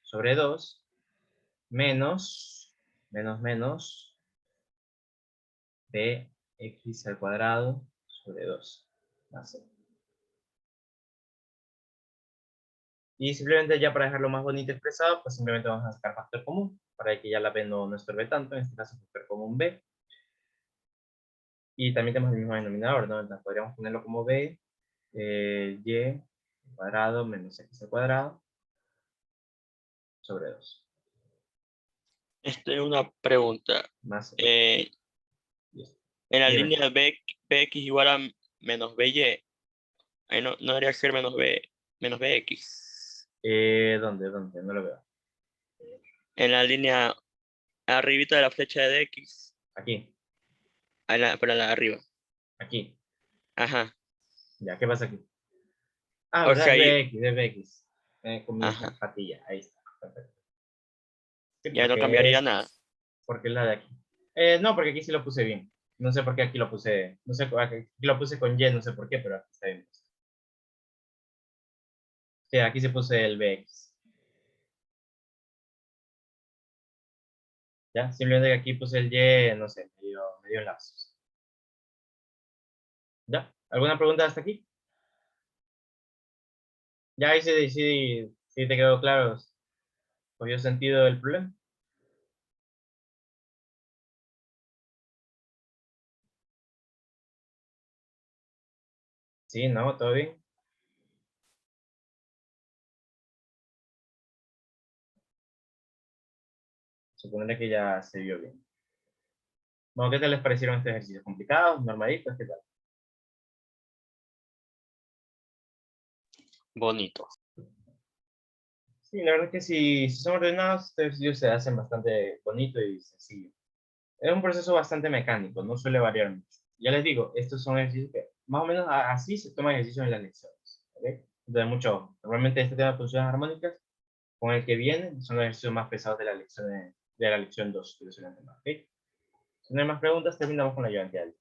sobre 2 menos bx al cuadrado sobre 2 más c. Y simplemente ya para dejarlo más bonito expresado, pues simplemente vamos a sacar factor común, para que ya la b no estorbe tanto, en este caso factor común b. Y también tenemos el mismo denominador, ¿no? Entonces podríamos ponerlo como b, y al cuadrado menos x al cuadrado sobre 2 Una pregunta. más c. Listo. En la Dime. línea bx igual a menos by, ahí no debería ser menos bx. ¿Dónde? No lo veo. En la línea arribita de la flecha de dx, Aquí, pero en la de arriba. aquí. Ajá. Ya, ¿qué pasa aquí? Ah, O ¿verdad? sea, Es ahí, bx, es bx. Con mi ajá. patilla, ahí está. Perfecto. Sí, Ya no porque cambiaría nada. porque es la de aquí. No, porque aquí sí lo puse bien. No sé por qué aquí lo puse, no sé, aquí lo puse con y, no sé por qué, pero aquí está bien. Sí, aquí se puse el bx. Ya, simplemente que aquí puse el y, no sé, medio en lapsus. ¿Ya? ¿Alguna pregunta hasta aquí? Ya ahí sí te quedó claro, cogió sentido el problema. Sí, no, todo bien. Supondré que ya se vio bien. Bueno, ¿qué tal les parecieron estos ejercicios? ¿Complicados? ¿Normalitos? ¿Qué tal? Bonito. Sí, la verdad es que si son ordenados, estos ejercicios se hacen bastante bonito y sencillo. Es un proceso bastante mecánico, no suele variar mucho. Ya les digo, estos son ejercicios que más o menos así se toman ejercicios en las lecciones. ¿Okay? Entonces, mucho, normalmente este tema de funciones armónicas, con el que viene, son los ejercicios más pesados de la lección 2, que lo suelen tomar. ¿Okay? Si no hay más preguntas, terminamos con la ayudante.